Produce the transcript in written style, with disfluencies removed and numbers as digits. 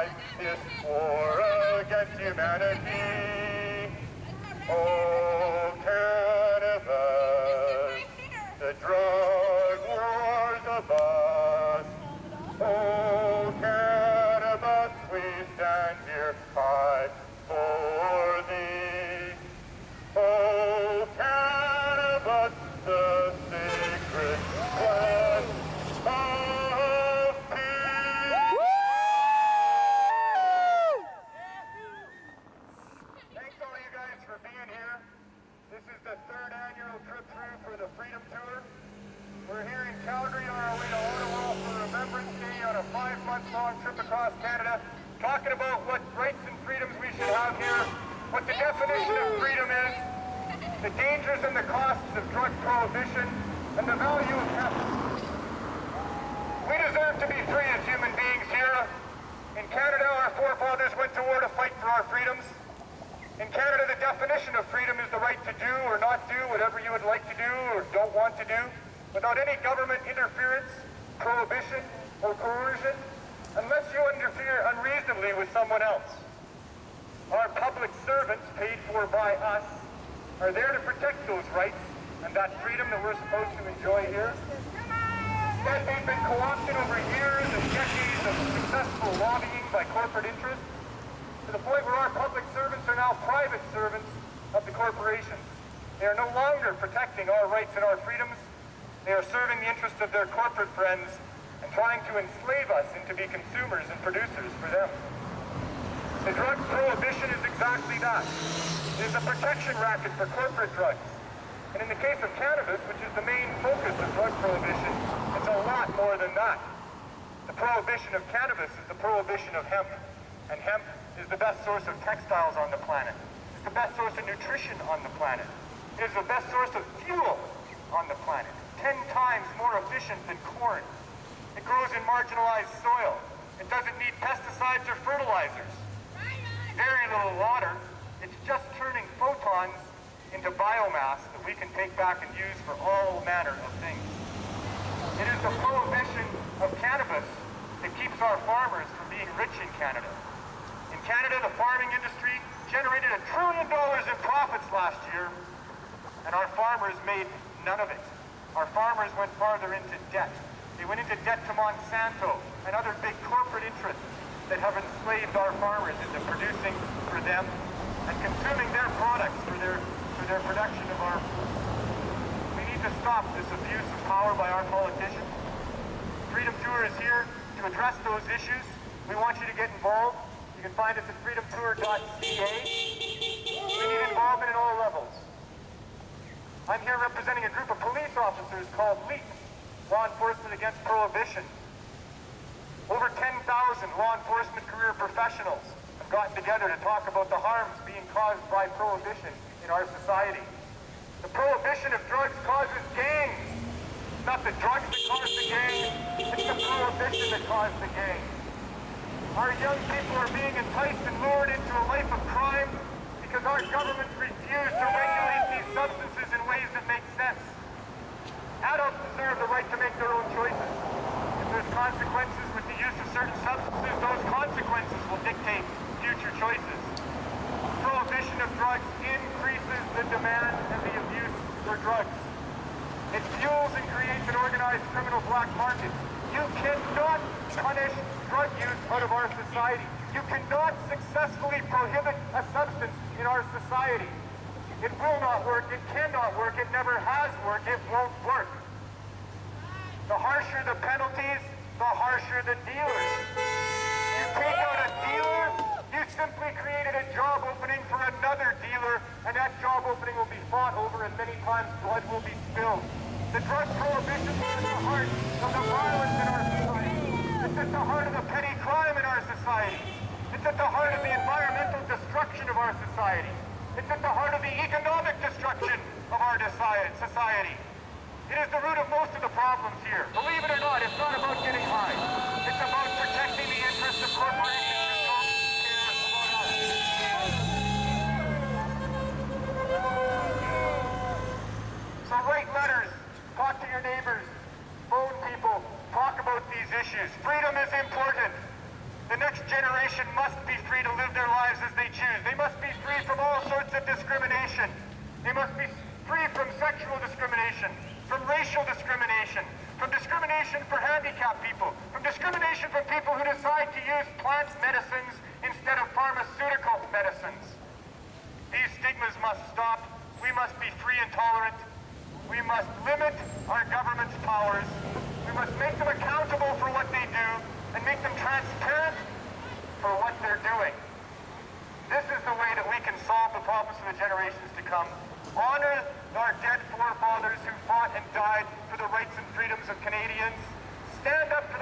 fight this war against humanity. Oh, cannabis, the drug war's a bust. Oh, cannabis, we stand here high for thee. Oh, cannabis, the sacred plant of peace. Thanks all you guys for being here. This is the third annual trip through for the Freedom Tour. We're here in Calgary on our way to Ottawa for Remembrance Day on a 5-month-long trip across Canada, talking about what rights and freedoms we should have here, what the definition of freedom is, the dangers and the costs of drug prohibition, and the value of health. We deserve to be free as human beings here. In Canada, our forefathers went to war to fight for our freedoms. In Canada, the definition of freedom is the right to do or not do whatever you would like to do or don't want to do, without any government interference, prohibition, or coercion, unless you interfere unreasonably with someone else. Our public servants, paid for by us, are there to protect those rights and that freedom that we're supposed to enjoy here. Instead, they've been co-opted over years and decades of successful lobbying by corporate interests, to the point where our public servants are now private servants of the corporations. They are no longer protecting our rights and our freedoms. They are serving the interests of their corporate friends and trying to enslave us into be consumers and producers for them. The drug prohibition is exactly that. It is a protection racket for corporate drugs. And in the case of cannabis, which is the main focus of drug prohibition, it's a lot more than that. The prohibition of cannabis is the prohibition of hemp. And hemp is the best source of textiles on the planet. It's the best source of nutrition on the planet. It is the best source of fuel on the planet. 10 times more efficient than corn. It grows in marginalized soil. It doesn't need pesticides or fertilizers. Very little water. It's just turning photons into biomass that we can take back and use for all manner of things. It is the prohibition of cannabis that keeps our farmers from being rich in Canada. In Canada, the farming industry generated $1 trillion in profits last year, and our farmers made none of it. Our farmers went farther into debt. They went into debt to Monsanto and other big corporate interests that have enslaved our farmers into producing for them and consuming their products for their production of our food. We need to stop this abuse of power by our politicians. Freedom Tour is here to address those issues. We want you to get involved. You can find us at freedomtour.ca. We need involvement at all levels. I'm here representing a group of police officers called LEAP, Law Enforcement Against Prohibition. Over 10,000 law enforcement career professionals have gotten together to talk about the harms being caused by prohibition in our society. The prohibition of drugs causes gangs. It's not the drugs that cause the gangs, it's the prohibition that caused the gangs. Our young people are being enticed and lured into a life of crime because our governments refuse to regulate these substances in ways that make sense. Adults deserve the right to make their own choices. If there's consequences with the use of certain substances, those consequences will dictate future choices. Prohibition of drugs increases the demand and the abuse for drugs. It fuels and creates an organized criminal black market. You cannot punish drug use out of our society. You cannot successfully prohibit a substance in our society. It will not work, it cannot work, it never has worked, it won't work. The harsher the penalties, the harsher the dealers. You take out a dealer, you simply created a job opening for another dealer, and that job opening will be fought over and many times blood will be spilled. The drug prohibition is at the heart of the violence in our society. It's at the heart of the petty crime in our society. It's at the heart of the environmental destruction of our society. It's at the heart of the economic destruction of our society. It is the root of most of the problems here. Believe it or not, it's not about getting high. It's about protecting the interests of corporations who don't care about us. So write letters, talk to your neighbors, phone people, talk about these issues. Freedom is important. The next generation must be free to live their lives as they choose. They must be free from all sorts of discrimination. They must be free from sexual discrimination, from racial discrimination, from discrimination for handicapped people, from discrimination from people who decide to use plant medicines instead of pharmaceutical medicines. These stigmas must stop. We must be free and tolerant. We must limit our government's powers. We must make them accountable for what they do and make them transparent for what they're doing. This is the way that we can solve the problems for the generations to come. Honor our dead forefathers who fought and died for the rights and freedoms of Canadians. Stand up for